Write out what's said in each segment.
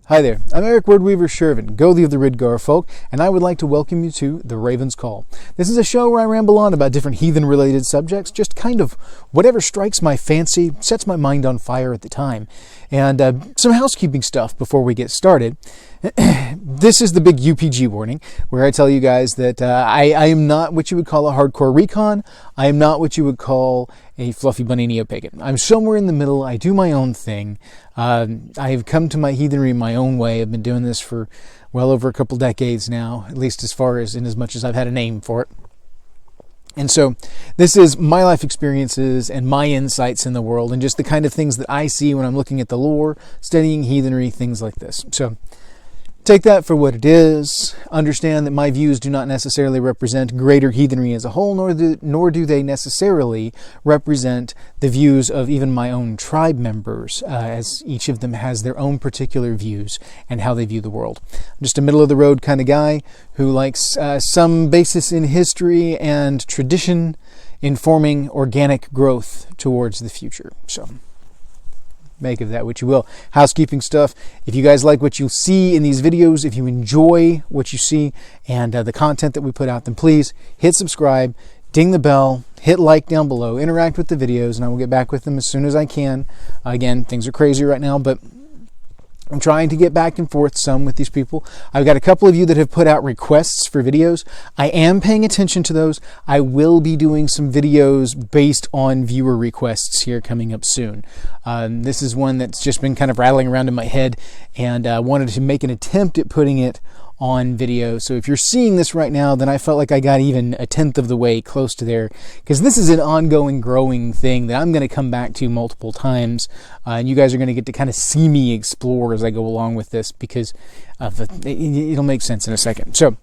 Hi there, I'm Eric Wordweaver Sjerven, Gothi of the Ridgar folk, and I would like to welcome you to The Raven's Call. This is a show where I ramble on about different heathen-related subjects, just kind of whatever strikes my fancy, sets my mind on fire at the time. And some housekeeping stuff before we get started. This is the big UPG warning, where I tell you guys that I am not what you would call a hardcore recon. I am not what you would call a fluffy bunny neo-pagan. I'm somewhere in the middle. I do my own thing. I have come to my heathenry my own way. I've been doing this for well over a couple decades now, at least as much as I've had a name for it. And so this is my life experiences and my insights in the world and just the kind of things that I see when I'm looking at the lore, studying heathenry, things like this. So take that for what it is. Understand that my views do not necessarily represent greater heathenry as a whole, nor do they necessarily represent the views of even my own tribe members, as each of them has their own particular views and how they view the world. I'm just a middle-of-the-road kind of guy who likes some basis in history and tradition informing organic growth towards the future. So make of that what you will. Housekeeping stuff. If you guys like what you see in these videos, if you enjoy what you see and the content that we put out, then please hit subscribe, ding the bell, hit like down below, interact with the videos, and I will get back with them as soon as I can. Again, things are crazy right now, but I'm trying to get back and forth some with these people. I've got a couple of you that have put out requests for videos. I am paying attention to those. I will be doing some videos based on viewer requests here coming up soon. This is one that's just been kind of rattling around in my head, and I wanted to make an attempt at putting it on video. So if you're seeing this right now, then I felt like I got even a tenth of the way close to there, because this is an ongoing, growing thing that I'm going to come back to multiple times, and you guys are going to get to kind of see me explore as I go along with this, because it'll make sense in a second. So,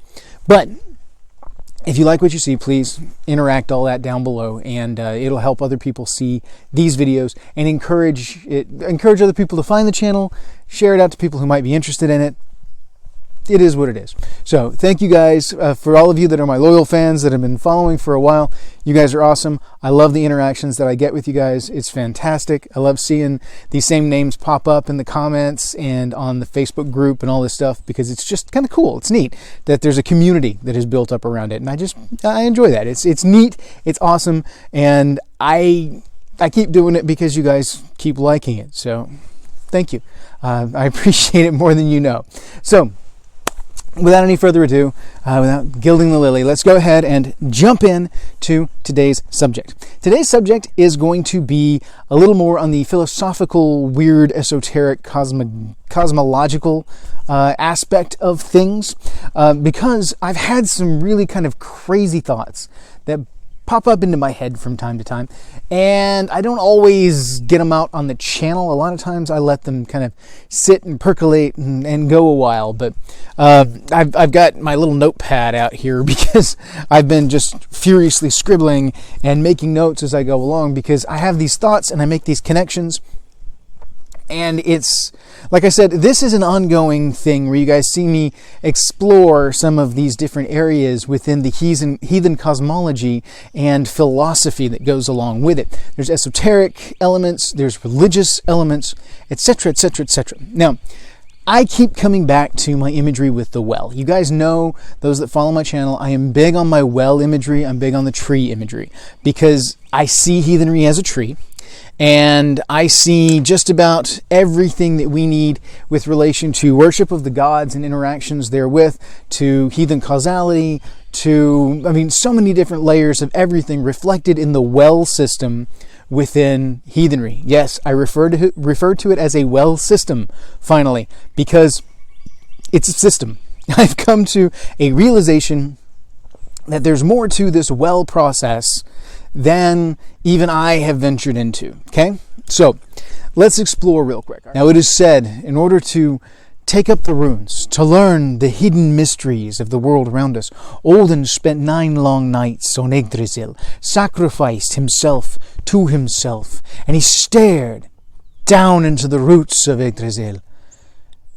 but if you like what you see, please interact all that down below, and it'll help other people see these videos and encourage other people to find the channel, share it out to people who might be interested in it. It is what it is. So thank you guys for all of you that are my loyal fans that have been following for a while. You guys are awesome. I love the interactions that I get with you guys. It's fantastic. I love seeing these same names pop up in the comments and on the Facebook group and all this stuff, because it's just kind of cool. It's neat that there's a community that is built up around it, and I enjoy that. It's neat. It's awesome, and I keep doing it because you guys keep liking it. So thank you. I appreciate it more than you know. So without any further ado, without gilding the lily, let's go ahead and jump in to today's subject. Today's subject is going to be a little more on the philosophical, weird, esoteric, cosmological aspect of things, because I've had some really kind of crazy thoughts that pop up into my head from time to time, and I don't always get them out on the channel. A lot of times I let them kind of sit and percolate and go a while, but I've got my little notepad out here because I've been just furiously scribbling and making notes as I go along, because I have these thoughts and I make these connections. And it's, like I said, this is an ongoing thing where you guys see me explore some of these different areas within the heathen cosmology and philosophy that goes along with it. There's esoteric elements, there's religious elements, etc., etc., etc. Now, I keep coming back to my imagery with the well. You guys know, those that follow my channel, I am big on my well imagery. I'm big on the tree imagery, because I see heathenry as a tree. And I see just about everything that we need with relation to worship of the gods and interactions therewith, to heathen causality, to, so many different layers of everything reflected in the well system within heathenry. Yes, I refer to it as a well system, finally, because it's a system. I've come to a realization that there's more to this well process than even I have ventured into. Okay? So, let's explore real quick. Now, it is said, in order to take up the runes, to learn the hidden mysteries of the world around us, Odin spent 9 long nights on Yggdrasil, sacrificed himself to himself, and he stared down into the roots of Yggdrasil,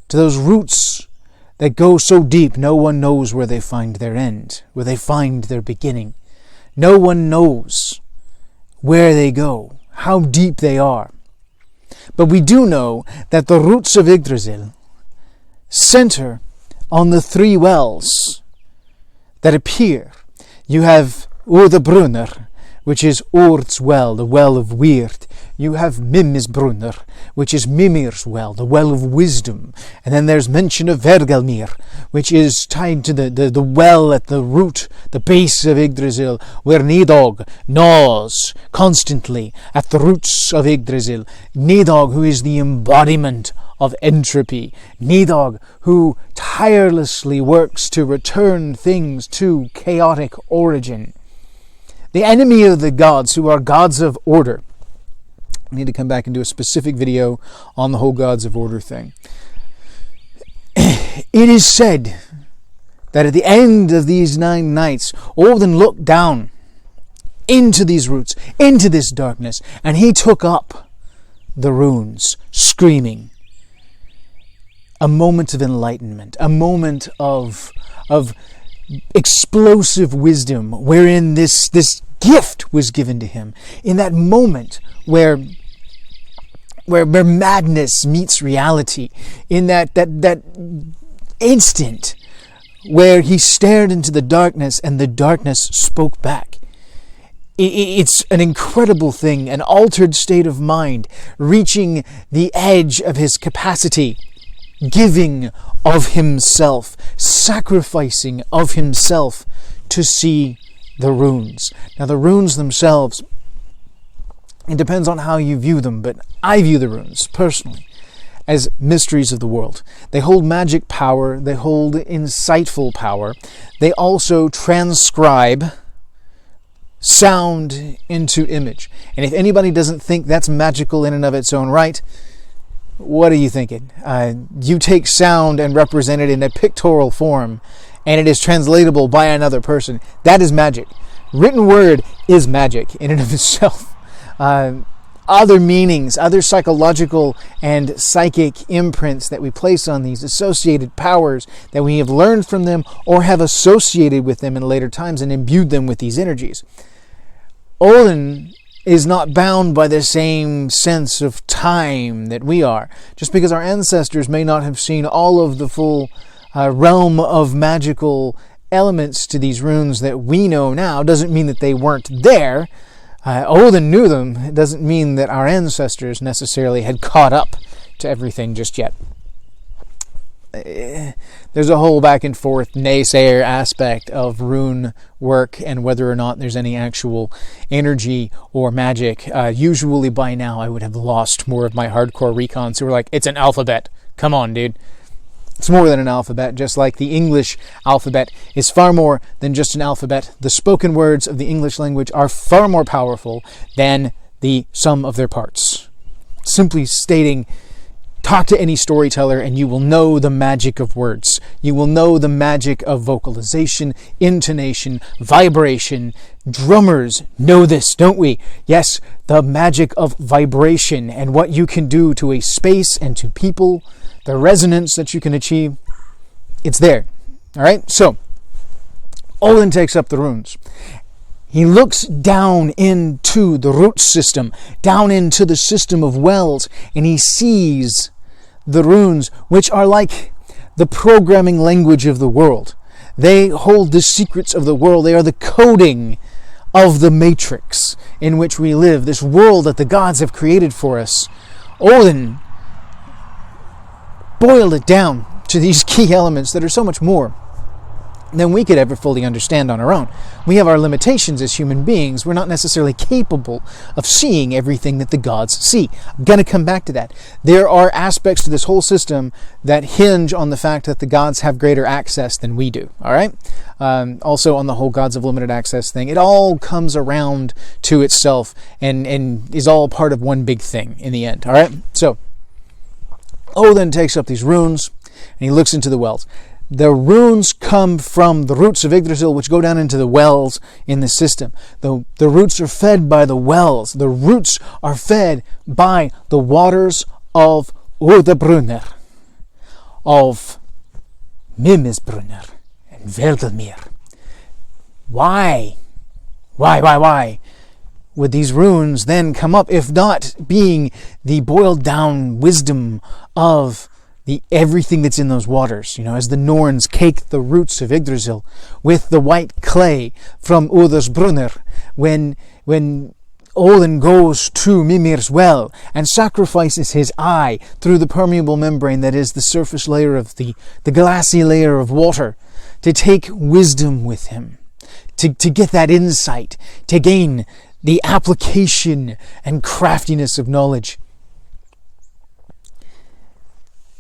to those roots that go so deep no one knows where they find their end, where they find their beginning. No one knows where they go, how deep they are. But we do know that the roots of Yggdrasil center on the three wells that appear. You have Urðabrunnar, which is Urd's well, the well of Weird. You have Mimisbrunnar, which is Mimir's well, the well of wisdom. And then there's mention of Vergelmir, which is tied to the well at the root, the base of Yggdrasil, where Nidog gnaws constantly at the roots of Yggdrasil. Nidog, who is the embodiment of entropy. Nidog, who tirelessly works to return things to chaotic origin. The enemy of the gods, who are gods of order. I need to come back and do a specific video on the whole gods of order thing. It is said that at the end of these 9 nights, Odin looked down into these roots, into this darkness, and he took up the runes, screaming. A moment of enlightenment, a moment of explosive wisdom, wherein this gift was given to him. In that moment where madness meets reality, in that instant where he stared into the darkness and the darkness spoke back. It's an incredible thing, an altered state of mind, reaching the edge of his capacity, giving of himself, sacrificing of himself to see the runes. Now the runes themselves, it depends on how you view them, but I view the runes, personally, as mysteries of the world. They hold magic power, they hold insightful power. They also transcribe sound into image. And if anybody doesn't think that's magical in and of its own right, what are you thinking? You take sound and represent it in a pictorial form, and it is translatable by another person. That is magic. Written word is magic in and of itself. Other meanings, other psychological and psychic imprints that we place on these associated powers that we have learned from them or have associated with them in later times and imbued them with these energies. Odin is not bound by the same sense of time that we are. Just because our ancestors may not have seen all of the full realm of magical elements to these runes that we know now doesn't mean that they weren't there. Odin knew them. It doesn't mean that our ancestors necessarily had caught up to everything just yet. There's a whole back and forth naysayer aspect of rune work and whether or not there's any actual energy or magic. Usually by now I would have lost more of my hardcore recons who were like, it's an alphabet. Come on, dude. It's more than an alphabet, just like the English alphabet is far more than just an alphabet. The spoken words of the English language are far more powerful than the sum of their parts. Simply stating, talk to any storyteller and you will know the magic of words. You will know the magic of vocalization, intonation, vibration. Drummers know this, don't we? Yes, the magic of vibration and what you can do to a space and to people, the resonance that you can achieve, it's there. All right? So, Odin takes up the runes. He looks down into the root system, down into the system of wells, and he sees the runes, which are like the programming language of the world. They hold the secrets of the world. They are the coding of the matrix in which we live, this world that the gods have created for us. Odin boiled it down to these key elements that are so much more than we could ever fully understand on our own. We have our limitations as human beings. We're not necessarily capable of seeing everything that the gods see. I'm going to come back to that. There are aspects to this whole system that hinge on the fact that the gods have greater access than we do. All right? Also on the whole gods of limited access thing. It all comes around to itself and is all part of one big thing in the end. All right? So, Odin takes up these runes and he looks into the wells. The runes come from the roots of Yggdrasil, which go down into the wells in the system. The roots are fed by the wells. The roots are fed by the waters of Urðabrunnar, of Mimisbrunnar, and Vergelmir. Why would these runes then come up, if not being the boiled down wisdom of everything that's in those waters. As the Norns cake the roots of Yggdrasil with the white clay from Urðarbrunner, when Odin goes to Mimir's well and sacrifices his eye through the permeable membrane that is the surface layer of the glassy layer of water, to take wisdom with him, to get that insight, to gain the application and craftiness of knowledge.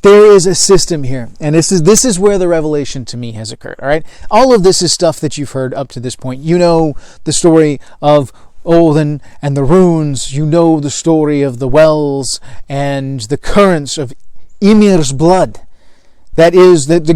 There is a system here, and this is where the revelation to me has occurred. All right, all of this is stuff that you've heard up to this point. You know the story of Odin and the runes. You know the story of the wells and the currents of Ymir's blood. That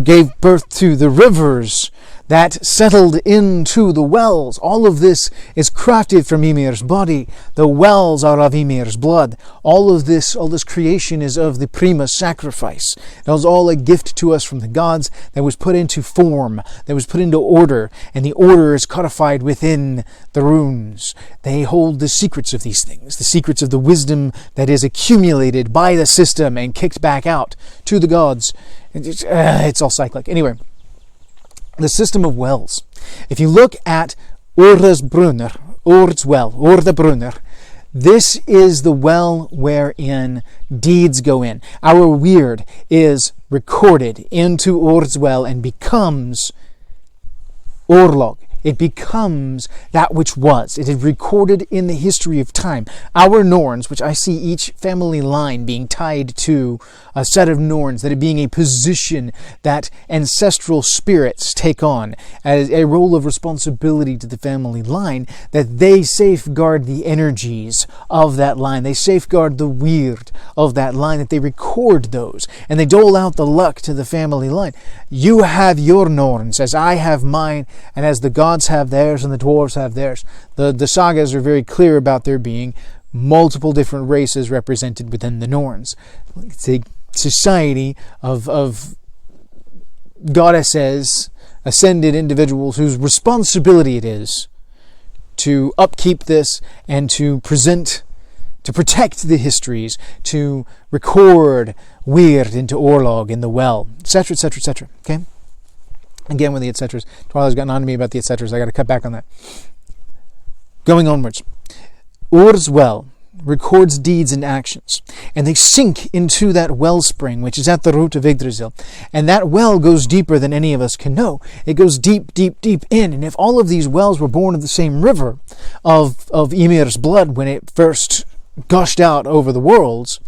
gave birth to the rivers that settled into the wells. All of this is crafted from Ymir's body. The wells are of Ymir's blood. All this creation is of the prima sacrifice. That was all a gift to us from the gods that was put into form, that was put into order, and the order is codified within the runes. They hold the secrets of these things, the secrets of the wisdom that is accumulated by the system and kicked back out to the gods. It's all cyclic. Anyway, the system of wells. If you look at Urðarbrunner, this is the well wherein deeds go in. Our weird is recorded into Urd's well and becomes Orlog. It becomes that which was. It is recorded in the history of time. Our Norns, which I see each family line being tied to a set of Norns, that it being a position that ancestral spirits take on as a role of responsibility to the family line, that they safeguard the energies of that line. They safeguard the weird of that line, that they record those, and they dole out the luck to the family line. You have your Norns, as I have mine, and as the gods have theirs and the dwarves have theirs. The sagas are very clear about there being multiple different races represented within the Norns. It's a society of goddesses, ascended individuals whose responsibility it is to upkeep this and to protect the histories, to record weird into Orlog in the well, etc., etc., etc. Okay? Again, with the etceteras. Twyla's gotten on to me about the etceteras. I got to cut back on that. Going onwards. Ur's well records deeds and actions, and they sink into that wellspring, which is at the root of Yggdrasil. And that well goes deeper than any of us can know. It goes deep, deep, deep in. And if all of these wells were born of the same river of Ymir's blood when it first gushed out over the worlds,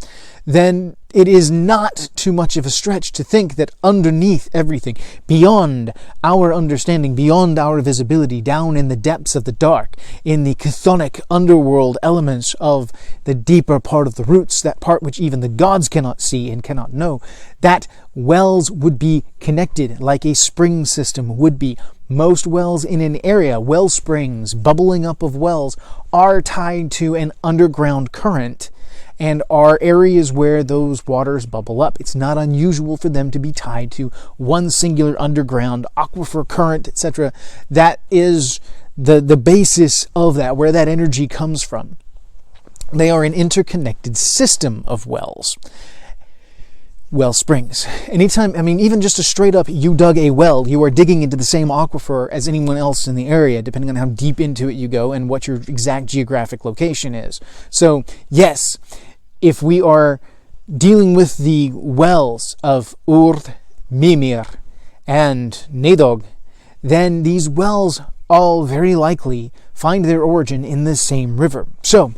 then it is not too much of a stretch to think that underneath everything, beyond our understanding, beyond our visibility, down in the depths of the dark, in the chthonic underworld elements of the deeper part of the roots, that part which even the gods cannot see and cannot know, that wells would be connected like a spring system would be. Most wells in an area, well springs, bubbling up of wells, are tied to an underground current, and are areas where those waters bubble up. It's not unusual for them to be tied to one singular underground aquifer current, etc. That is the basis of that, where that energy comes from. They are an interconnected system of wells. Well springs. Anytime, even just a straight up, you dug a well, you are digging into the same aquifer as anyone else in the area, depending on how deep into it you go and what your exact geographic location is. So, yes, if we are dealing with the wells of Urd, Mimir, and Nedog, then these wells all very likely find their origin in the same river. So,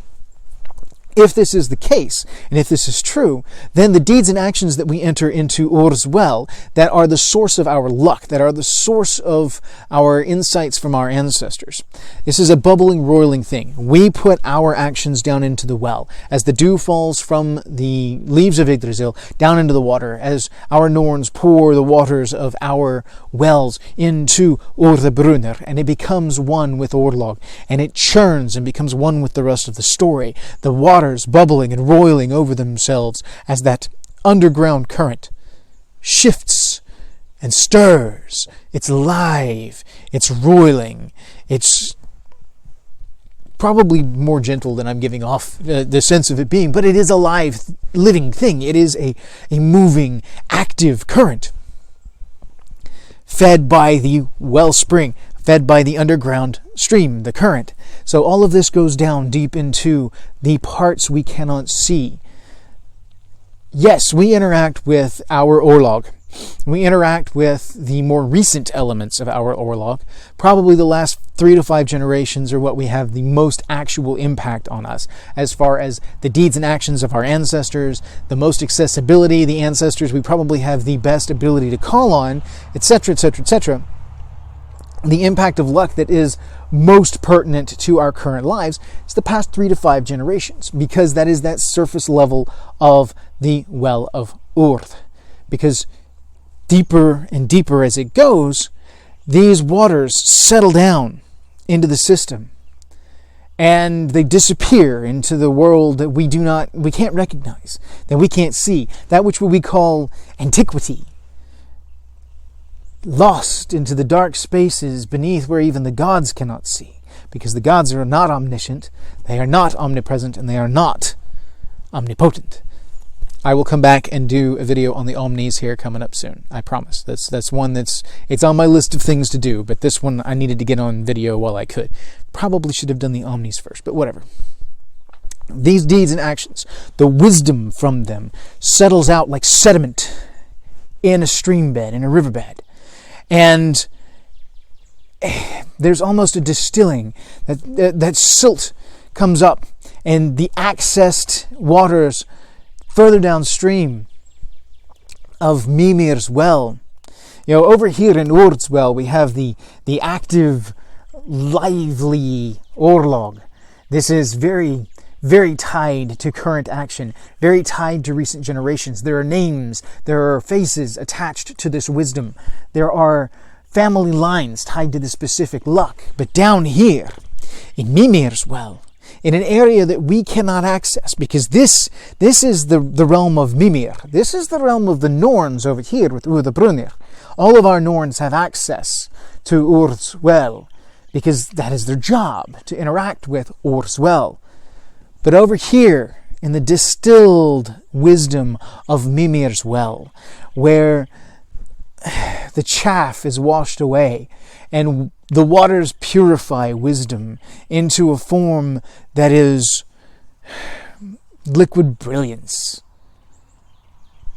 if this is the case, and if this is true, then the deeds and actions that we enter into Urd's well, that are the source of our luck, that are the source of our insights from our ancestors. This is a bubbling, roiling thing. We put our actions down into the well, as the dew falls from the leaves of Yggdrasil down into the water, as our Norns pour the waters of our wells into Urðarbrunner, and it becomes one with Orlog, and it churns and becomes one with the rest of the story. The waters bubbling and roiling over themselves as that underground current shifts and stirs. It's live, it's roiling, it's probably more gentle than I'm giving off the sense of it being, but it is a live, living thing. It is a moving, active current, fed by the wellspring, fed by the underground stream, the current. So all of this goes down deep into the parts we cannot see. Yes, we interact with our orlog. We interact with the more recent elements of our orlog. Probably the last 3 to 5 generations are what we have the most actual impact on us, as far as the deeds and actions of our ancestors, the most accessibility, the ancestors we probably have the best ability to call on, etc., etc., etc. The impact of luck that is most pertinent to our current lives is the past 3 to 5 generations, because that is that surface level of the well of Urd. Because deeper and deeper as it goes, these waters settle down into the system, and they disappear into the world that we can't recognize, that we can't see, that which we call antiquity, lost into the dark spaces beneath where even the gods cannot see, because the gods are not omniscient, they are not omnipresent, and they are not omnipotent. I will come back and do a video on the Omnis here coming up soon. I promise. That's one it's on my list of things to do, but this one I needed to get on video while I could. Probably should have done the Omnis first, but whatever. These deeds and actions, the wisdom from them settles out like sediment in a stream bed, in a riverbed. And there's almost a distilling. That silt comes up, and the accessed waters further downstream of Mimir's well. Over here in Urd's well, we have the active, lively Orlog. This is very, very tied to current action, very tied to recent generations. There are names, there are faces attached to this wisdom. There are family lines tied to the specific luck. But down here, in Mimir's well, in an area that we cannot access, because this is the realm of Mimir. This is the realm of the Norns over here with Urdabrunir. All of our Norns have access to Urd's well, because that is their job, to interact with Urd's well. But over here, in the distilled wisdom of Mimir's well, where the chaff is washed away, and the waters purify wisdom into a form that is liquid brilliance.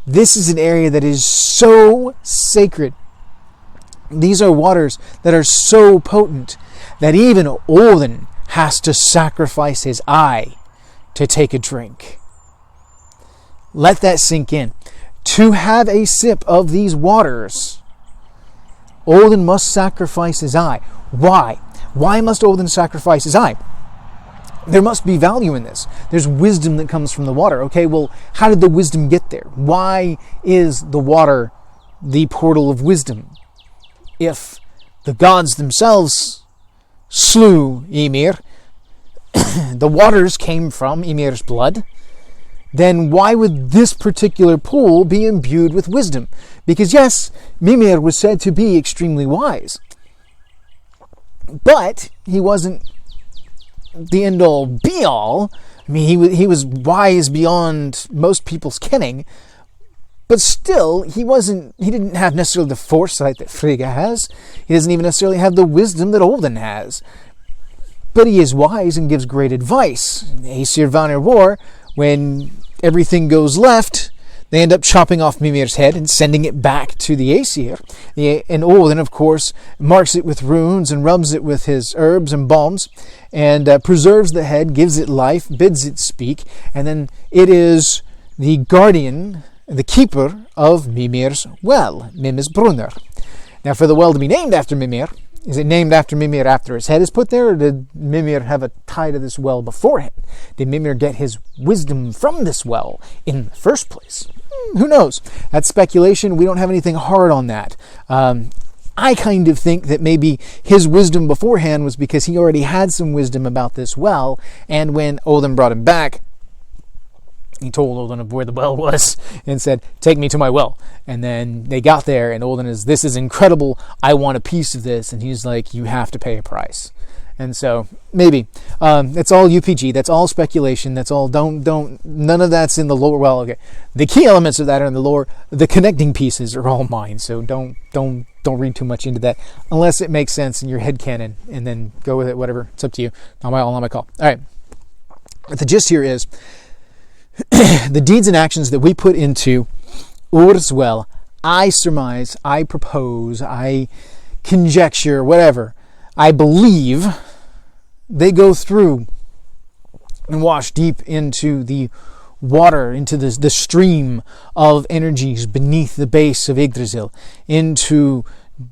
This is an area that is so sacred. These are waters that are so potent that even Odin has to sacrifice his eye to take a drink. Let that sink in. To have a sip of these waters, Odin must sacrifice his eye. Why? Why must Odin sacrifice his eye? There must be value in this. There's wisdom that comes from the water. Okay, well, how did the wisdom get there? Why is the water the portal of wisdom? If the gods themselves slew Ymir, the waters came from Ymir's blood, then why would this particular pool be imbued with wisdom? Because yes, Mimir was said to be extremely wise, but he wasn't the end-all, be-all. I mean, he was wise beyond most people's kenning, but still, he didn't have necessarily the foresight that Frigga has. He doesn't even necessarily have the wisdom that Odin has. But he is wise and gives great advice. Aesir Vanir War, when everything goes left, they end up chopping off Mimir's head and sending it back to the Aesir. And Odin, of course, marks it with runes and rubs it with his herbs and balms, and preserves the head, gives it life, bids it speak, and then it is the guardian, the keeper of Mimir's well, Mimir's Brunner. Now, for the well to be named after Mimir, is it named after Mimir after his head is put there, or did Mimir have a tie to this well beforehand? Did Mimir get his wisdom from this well in the first place? Who knows? That's speculation. We don't have anything hard on that. I kind of think that maybe his wisdom beforehand was because he already had some wisdom about this well, and when Odin brought him back, He told Odin of where the well was and said, take me to my well. And then they got there, and Odin is, this is incredible. I want a piece of this. And he's like, you have to pay a price. And so maybe that's all UPG. That's all speculation. That's all. None of that's in the lore. Well, okay. The key elements of that are in the lore. The connecting pieces are all mine. So don't read too much into that unless it makes sense in your headcanon, and then go with it. Whatever. It's up to you. Not my call. All right. But the gist here is the deeds and actions that we put into Ur's well. I surmise. I propose. I conjecture. Whatever. I believe they go through and wash deep into the water, into the stream of energies beneath the base of Yggdrasil, into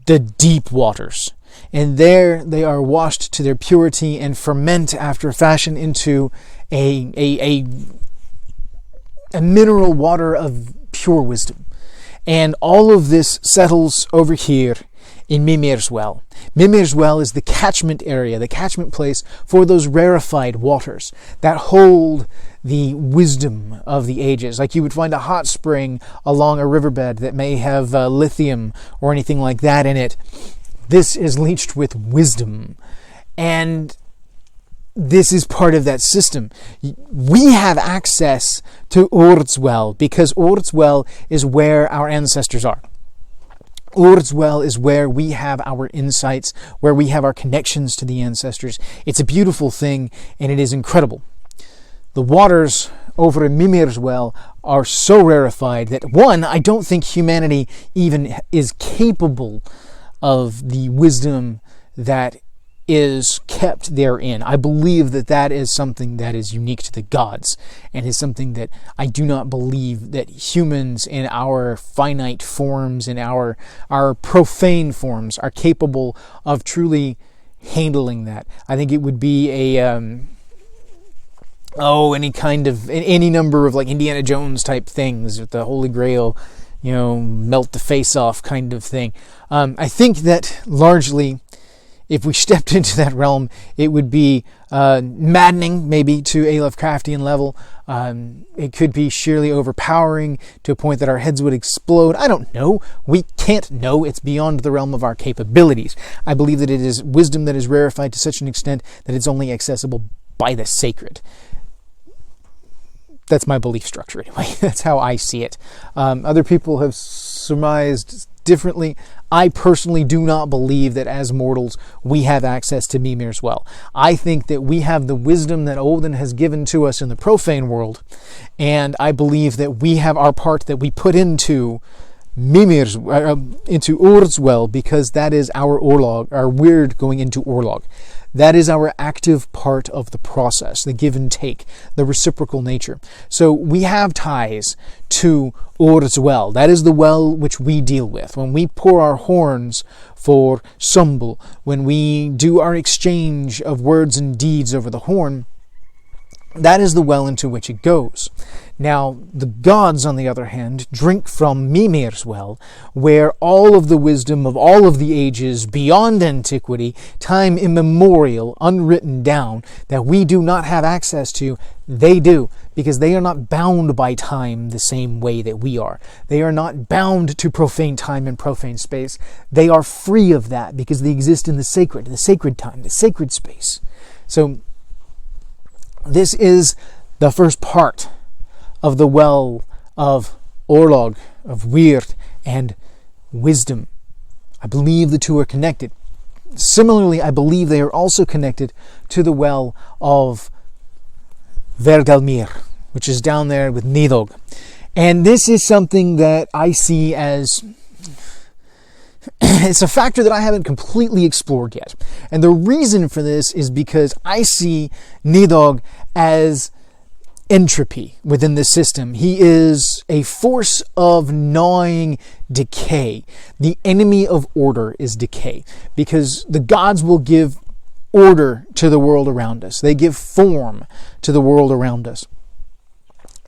the deep waters. And there they are washed to their purity and ferment after a fashion into a mineral water of pure wisdom. And all of this settles over here in Mimir's well. Mimir's well is the catchment area, the catchment place for those rarefied waters that hold the wisdom of the ages. Like you would find a hot spring along a riverbed that may have lithium or anything like that in it. This is leached with wisdom. And this is part of that system. We have access to Ur's well because Ur's well is where our ancestors are. Ur's well is where we have our insights, where we have our connections to the ancestors. It's a beautiful thing, and it is incredible. The waters over in Mimir's well are so rarefied that, one, I don't think humanity even is capable of the wisdom that is kept therein. I believe that that is something that is unique to the gods, and is something that I do not believe that humans in our finite forms, in our profane forms, are capable of truly handling that. I think it would be any number of like Indiana Jones type things with the Holy Grail, melt the face off kind of thing. I think that largely, if we stepped into that realm, it would be maddening, maybe to a Lovecraftian level. It could be sheerly overpowering to a point that our heads would explode. I don't know. We can't know. It's beyond the realm of our capabilities. I believe that it is wisdom that is rarefied to such an extent that it's only accessible by the sacred. That's my belief structure anyway. That's how I see it. Other people have surmised differently. I personally do not believe that as mortals we have access to Mimir's well. I think that we have the wisdom that Odin has given to us in the profane world, and I believe that we have our part that we put into into Ur's well, because that is our Orlog, our weird going into Orlog. That is our active part of the process, the give and take, the reciprocal nature. So we have ties to Ur's well. That is the well which we deal with. When we pour our horns for Sumbul, when we do our exchange of words and deeds over the horn, that is the well into which it goes. Now, the gods, on the other hand, drink from Mimir's well, where all of the wisdom of all of the ages beyond antiquity, time immemorial, unwritten down, that we do not have access to, they do, because they are not bound by time the same way that we are. They are not bound to profane time and profane space. They are free of that because they exist in the sacred time, the sacred space. So, this is the first part of the well of Orlog, of Weird, and wisdom. I believe the two are connected. Similarly, I believe they are also connected to the well of Vergalmir, which is down there with Nidhogg. And this is something that I see as it's a factor that I haven't completely explored yet. And the reason for this is because I see Nidhogg as entropy within the system. He is a force of gnawing decay. The enemy of order is decay, because the gods will give order to the world around us. They give form to the world around us.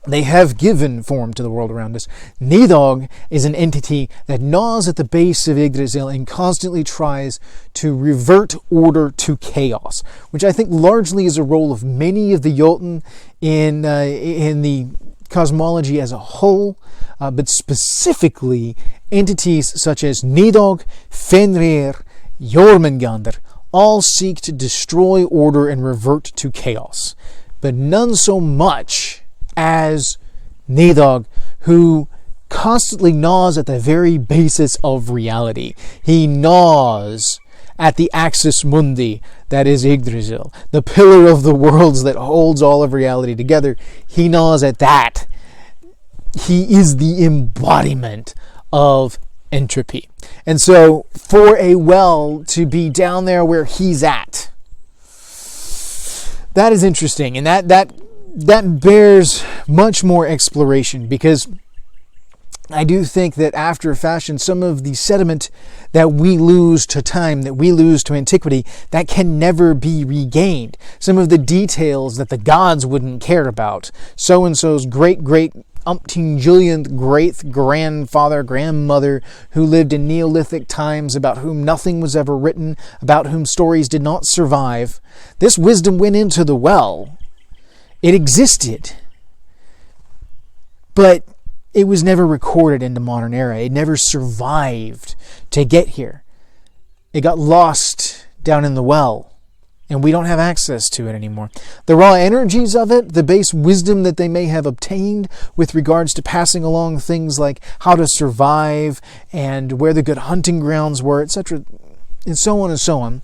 They have given form to the world around us. Nidhogg is an entity that gnaws at the base of Yggdrasil and constantly tries to revert order to chaos, which I think largely is a role of many of the Jotun in the cosmology as a whole, but specifically entities such as Nidhogg, Fenrir, Jormungandr, all seek to destroy order and revert to chaos. But none so much as Nidhogg, who constantly gnaws at the very basis of reality. He gnaws at the axis mundi, that is Yggdrasil, the pillar of the worlds that holds all of reality together. He gnaws at that. He is the embodiment of entropy. And so for a well to be down there where he's at, that is interesting. And that bears much more exploration, because I do think that after a fashion, some of the sediment that we lose to time, that we lose to antiquity, that can never be regained. Some of the details that the gods wouldn't care about. So-and-so's great umpteen-jillionth great-grandfather, grandmother, who lived in Neolithic times, about whom nothing was ever written, about whom stories did not survive. This wisdom went into the well. It existed. But it was never recorded in the modern era. It never survived to get here. It got lost down in the well, and we don't have access to it anymore. The raw energies of it, the base wisdom that they may have obtained with regards to passing along things like how to survive and where the good hunting grounds were, etc., and so on and so on.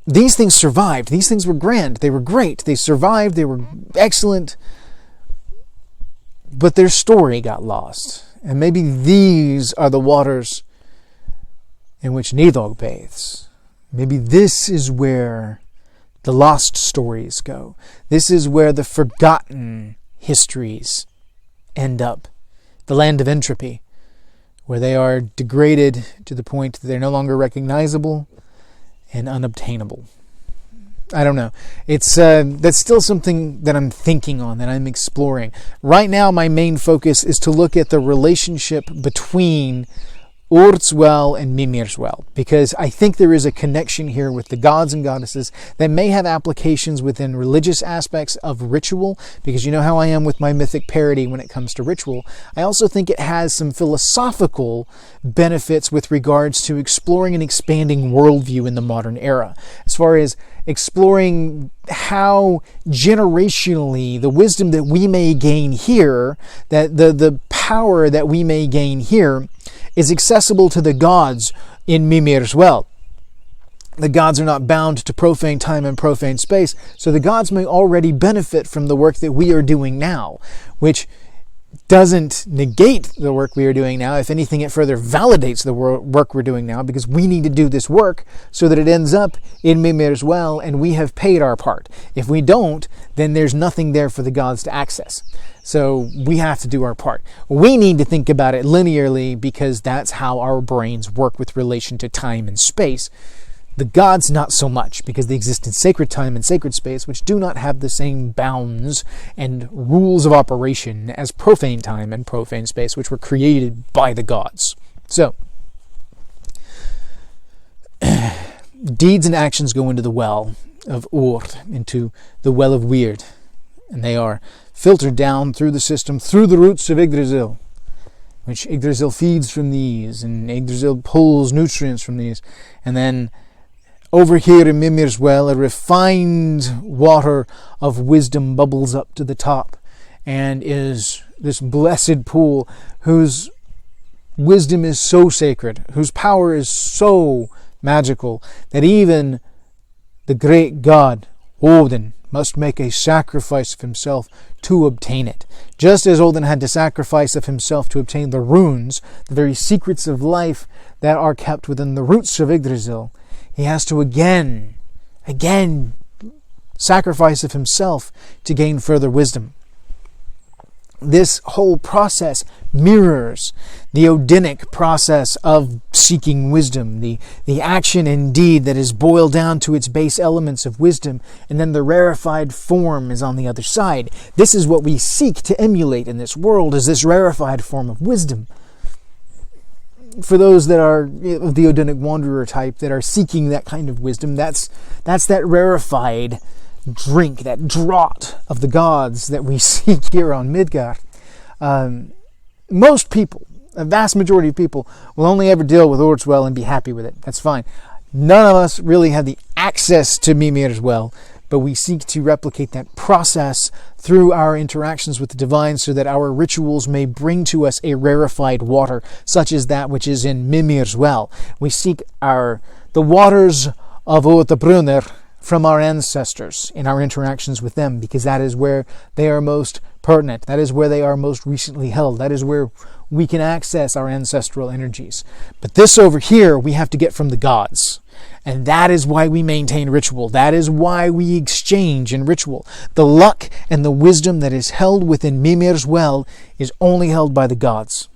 These things survived. These things were grand. They were great. They survived. They were excellent. But their story got lost. And maybe these are the waters in which Nidhogg bathes. Maybe this is where the lost stories go. This is where the forgotten histories end up. The land of entropy, where they are degraded to the point that they're no longer recognizable and unobtainable. I don't know. It's that's still something that I'm thinking on, that I'm exploring. Right now, my main focus is to look at the relationship between Urt's well and Mimir's well, because I think there is a connection here with the gods and goddesses that may have applications within religious aspects of ritual, because you know how I am with my mythic parody when it comes to ritual. I also think it has some philosophical benefits with regards to exploring and expanding worldview in the modern era, as far as exploring how generationally the wisdom that we may gain here, that the power that we may gain here, is accessible to the gods in Mimir's well. The gods are not bound to profane time and profane space, so the gods may already benefit from the work that we are doing now, which doesn't negate the work we are doing now. If anything, it further validates the work we're doing now, because we need to do this work so that it ends up in Mimir's well and we have paid our part. If we don't, then there's nothing there for the gods to access. So we have to do our part. We need to think about it linearly, because that's how our brains work with relation to time and space. The gods, not so much, because they exist in sacred time and sacred space, which do not have the same bounds and rules of operation as profane time and profane space, which were created by the gods. So, deeds and actions go into the well of Urt, into the well of Weird, and they are filtered down through the system, through the roots of Yggdrasil, which Yggdrasil feeds from these, and Yggdrasil pulls nutrients from these, and then over here in Mimir's well, a refined water of wisdom bubbles up to the top, and is this blessed pool whose wisdom is so sacred, whose power is so magical, that even the great god Odin must make a sacrifice of himself to obtain it. Just as Odin had to sacrifice of himself to obtain the runes, the very secrets of life that are kept within the roots of Yggdrasil, he has to again sacrifice of himself to gain further wisdom. This whole process mirrors the Odinic process of seeking wisdom, the action and deed that is boiled down to its base elements of wisdom, and then the rarefied form is on the other side. This is what we seek to emulate in this world, is this rarefied form of wisdom. For those that are of the Odinic wanderer type, that are seeking that kind of wisdom, that's that rarefied drink, that draught of the gods that we seek here on Midgard, most people, a vast majority of people, will only ever deal with Ord's Well and be happy with it. That's fine. None of us really have the access to Mimir's Well, but we seek to replicate that process through our interactions with the divine so that our rituals may bring to us a rarefied water, such as that which is in Mimir's Well. We seek the waters of Brunner from our ancestors in our interactions with them, because that is where they are most pertinent. That is where they are most recently held. That is where we can access our ancestral energies. But this over here, we have to get from the gods. And that is why we maintain ritual. That is why we exchange in ritual. The luck and the wisdom that is held within Mimir's Well is only held by the gods.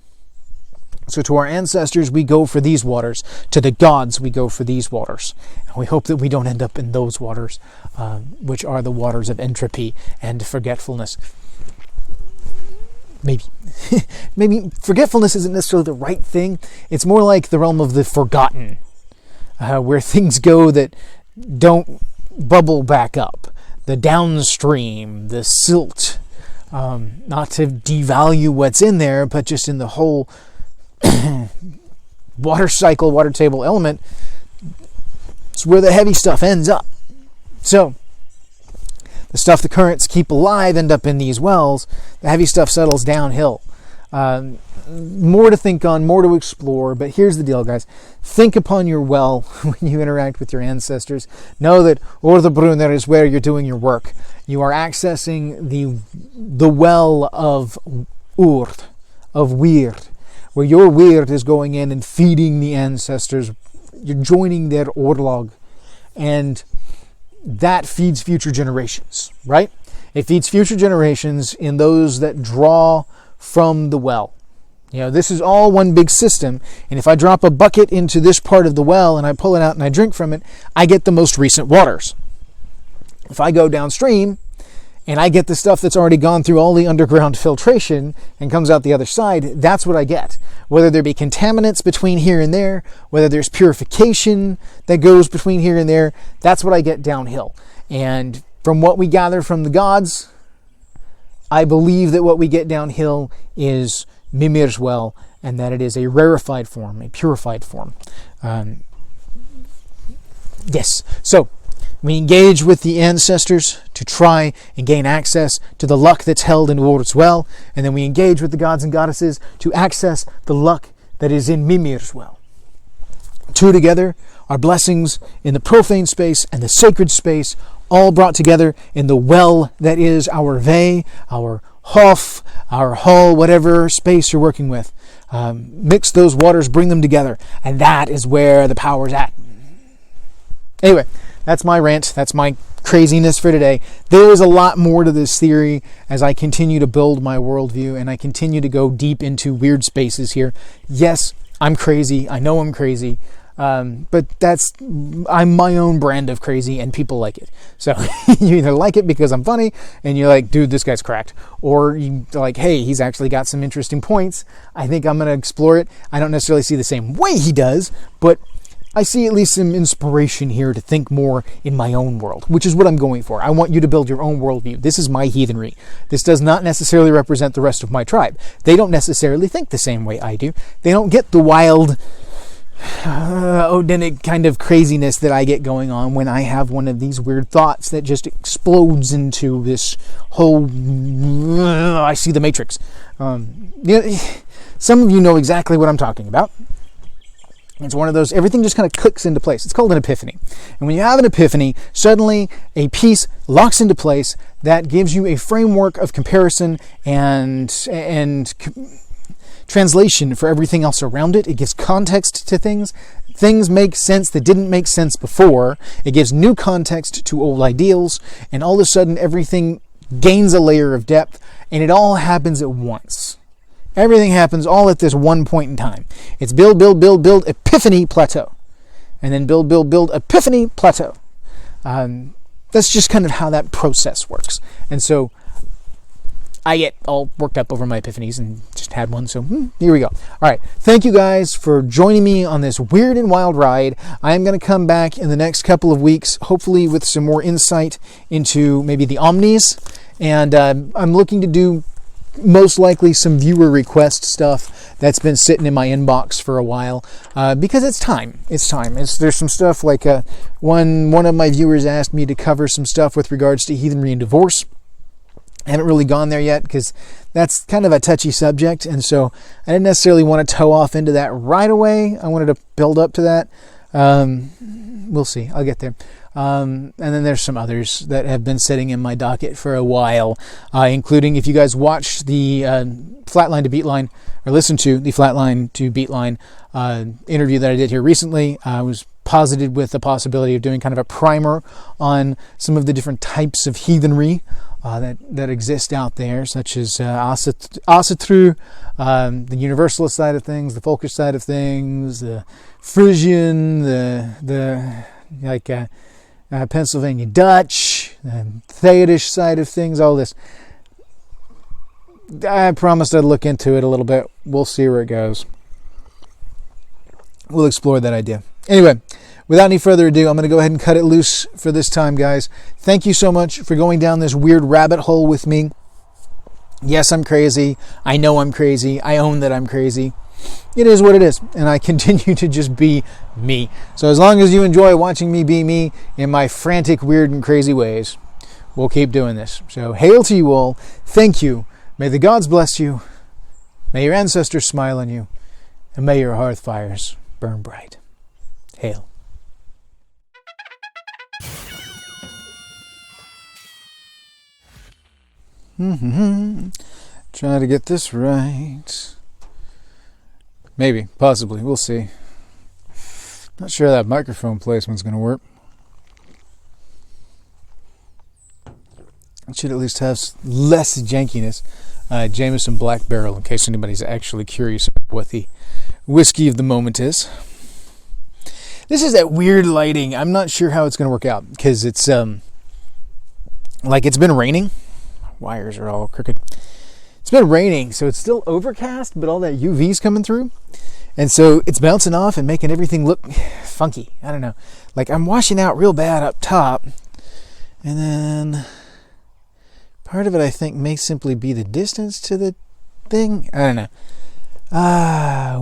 So to our ancestors, we go for these waters. To the gods, we go for these waters. And we hope that we don't end up in those waters, which are the waters of entropy and forgetfulness. Maybe. Maybe forgetfulness isn't necessarily the right thing. It's more like the realm of the forgotten, where things go that don't bubble back up. The downstream, the silt. Not to devalue what's in there, but just in the whole water cycle, water table element, it's where the heavy stuff ends up. So, the stuff the currents keep alive end up in these wells. The heavy stuff settles downhill. More to think on, more to explore, but here's the deal, guys. Think upon your well when you interact with your ancestors. Know that Brunner is where you're doing your work. You are accessing the well of Urd, of Weird, where your Weird is going in and feeding the ancestors. You're joining their Orlog, and that feeds future generations, right? It feeds future generations in those that draw from the well. This is all one big system, and if I drop a bucket into this part of the well and I pull it out and I drink from it, I get the most recent waters. If I go downstream and I get the stuff that's already gone through all the underground filtration and comes out the other side, that's what I get. Whether there be contaminants between here and there, whether there's purification that goes between here and there, that's what I get downhill. And from what we gather from the gods, I believe that what we get downhill is Mimir's Well, and that it is a rarefied form, a purified form. Yes, so we engage with the ancestors to try and gain access to the luck that's held in Ord's Well, and then we engage with the gods and goddesses to access the luck that is in Mimir's Well. Two together are blessings in the profane space and the sacred space, all brought together in the well that is our Ve, our Hof, our Hall, whatever space you're working with. Mix those waters, bring them together, and that is where the power's at. Anyway, that's my rant. That's my craziness for today. There is a lot more to this theory as I continue to build my worldview and I continue to go deep into weird spaces here. Yes, I'm crazy. I know I'm crazy. But I'm my own brand of crazy and people like it. So you either like it because I'm funny and you're like, dude, this guy's cracked. Or you're like, hey, he's actually got some interesting points. I think I'm going to explore it. I don't necessarily see the same way he does, but I see at least some inspiration here to think more in my own world, which is what I'm going for. I want you to build your own worldview. This is my heathenry. This does not necessarily represent the rest of my tribe. They don't necessarily think the same way I do. They don't get the wild Odinic kind of craziness that I get going on when I have one of these weird thoughts that just explodes into this whole I see the Matrix. Some of you know exactly what I'm talking about. It's one of those, everything just kind of clicks into place. It's called an epiphany. And when you have an epiphany, suddenly a piece locks into place that gives you a framework of comparison and translation for everything else around it. It gives context to things. Things make sense that didn't make sense before. It gives new context to old ideals. And all of a sudden, everything gains a layer of depth. And it all happens at once. Everything happens all at this one point in time. It's build, epiphany, plateau. And then build, epiphany, plateau. That's just kind of how that process works. And so I get all worked up over my epiphanies and just had one, so here we go. All right, thank you guys for joining me on this weird and wild ride. I am going to come back in the next couple of weeks, hopefully with some more insight into maybe the Omnis, and I'm looking to do most likely some viewer request stuff that's been sitting in my inbox for a while, because it's time. There's some stuff like one of my viewers asked me to cover some stuff with regards to heathenry and divorce. I haven't really gone there yet because that's kind of a touchy subject, and so I didn't necessarily want to toe off into that right away. I wanted to build up to that. We'll see. I'll get there. And then there's some others that have been sitting in my docket for a while, including if you guys watched the Flatline to Beatline, or listened to the Flatline to Beatline interview that I did here recently. I was posited with the possibility of doing kind of a primer on some of the different types of heathenry that exist out there, such as Asatru, the Universalist side of things, the Folkish side of things, the Frisian, the Pennsylvania Dutch, the Theodish side of things, all this. I promised I'd look into it a little bit. We'll see where it goes. We'll explore that idea. Anyway, without any further ado, I'm going to go ahead and cut it loose for this time, guys. Thank you so much for going down this weird rabbit hole with me. Yes, I'm crazy. I know I'm crazy. I own that I'm crazy. It is what it is, and I continue to just be me. So as long as you enjoy watching me be me in my frantic, weird, and crazy ways, we'll keep doing this. So hail to you all. Thank you. May the gods bless you. May your ancestors smile on you. And may your hearth fires burn bright. Hail. Try to get this right. Maybe, possibly, we'll see. Not sure that microphone placement's going to work. It should at least have less jankiness. Jameson Black Barrel, in case anybody's actually curious about what the whiskey of the moment is. This is that weird lighting. I'm not sure how it's going to work out, because it's it's been raining. Wires are all crooked. It's been raining, so it's still overcast, but all that UV's coming through. And so it's bouncing off and making everything look funky. I don't know. Like I'm washing out real bad up top. And then part of it, I think, may simply be the distance to the thing. I don't know.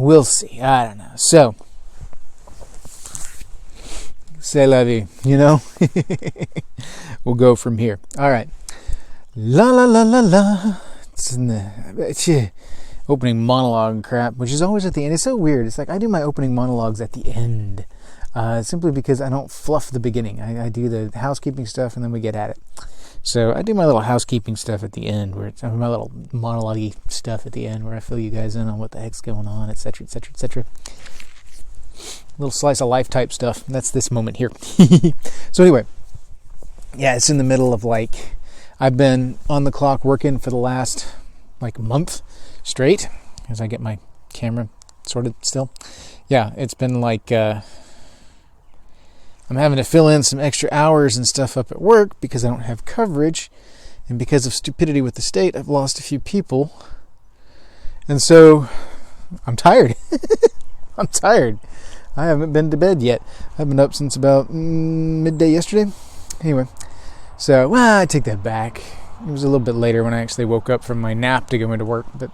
We'll see. I don't know. So, c'est la vie, you know? We'll go from here. All right. La la la la la. It's in the opening monologue crap, which is always at the end. It's so weird. It's like I do my opening monologues at the end, simply because I don't fluff the beginning. I do the housekeeping stuff, and then we get at it. So I do my little housekeeping stuff at the end, where it's my little monologue stuff at the end, where I fill you guys in on what the heck's going on, etc., etc., etc. Little slice of life type stuff. That's this moment here. So anyway, yeah, it's in the middle of I've been on the clock working for the last month straight, as I get my camera sorted still. Yeah, it's been I'm having to fill in some extra hours and stuff up at work because I don't have coverage, and because of stupidity with the state, I've lost a few people, and so I'm tired. I'm tired. I haven't been to bed yet. I've been up since about midday yesterday. Anyway, so I take that back. It was a little bit later when I actually woke up from my nap to go into work, but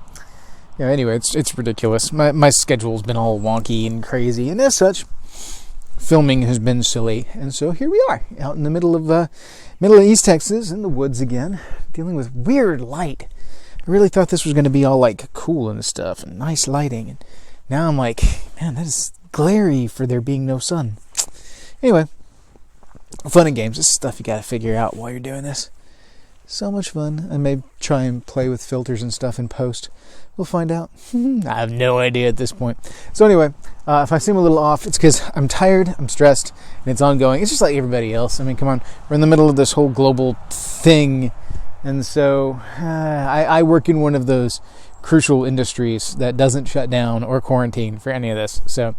yeah. Anyway, it's ridiculous. My schedule's been all wonky and crazy, and as such, filming has been silly, and so here we are, out in the middle of East Texas, in the woods again, dealing with weird light. I really thought this was going to be all cool and stuff, and nice lighting, and now I'm like, man, that is glary for there being no sun. Anyway, fun and games. This is stuff you got to figure out while you're doing this. So much fun. I may try and play with filters and stuff in post. We'll find out. I have no idea at this point. So anyway, if I seem a little off, it's because I'm tired, I'm stressed, and it's ongoing. It's just like everybody else. I mean, come on. We're in the middle of this whole global thing. And so I work in one of those crucial industries that doesn't shut down or quarantine for any of this. So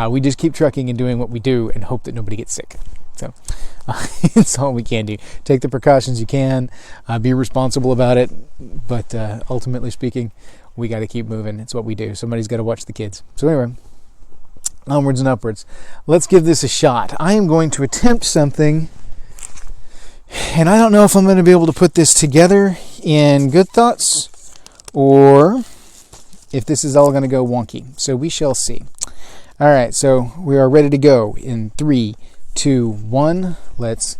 we just keep trucking and doing what we do and hope that nobody gets sick. So it's all we can do. Take the precautions you can, be responsible about it, but ultimately speaking, we got to keep moving. It's what we do. Somebody's got to watch the kids. So anyway, onwards and upwards. Let's give this a shot. I am going to attempt something, and I don't know if I'm going to be able to put this together in good thoughts or if this is all going to go wonky. So we shall see. All right, so we are ready to go in 3, 2, 1. Let's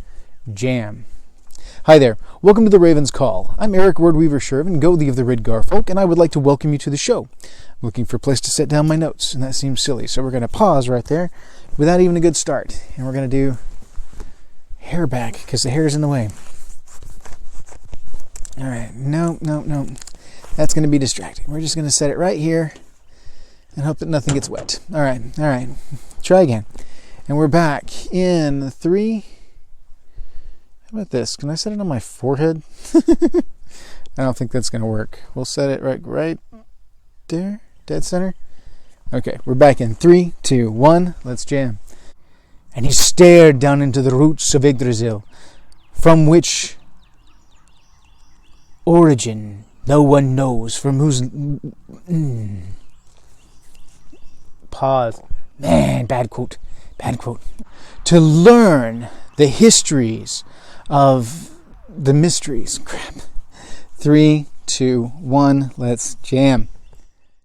jam. Hi there. Welcome to the Raven's Call. I'm Eric Wordweaver Sjerven, Goathie of the Ridgar folk, and I would like to welcome you to the show. I'm looking for a place to set down my notes, and that seems silly. So we're going to pause right there without even a good start. And we're going to do hair back because the hair is in the way. All right. No. That's going to be distracting. We're just going to set it right here and hope that nothing gets wet. All right. Try again. And we're back in 3. How about this? Can I set it on my forehead? I don't think that's going to work. We'll set it right there. Dead center. Okay, we're back in 3, 2, 1. Let's jam. And he stared down into the roots of Yggdrasil, from which origin no one knows, from whose... Pause. Man, bad quote. To learn the histories of the mysteries. Crap. 3, 2, 1. Let's jam.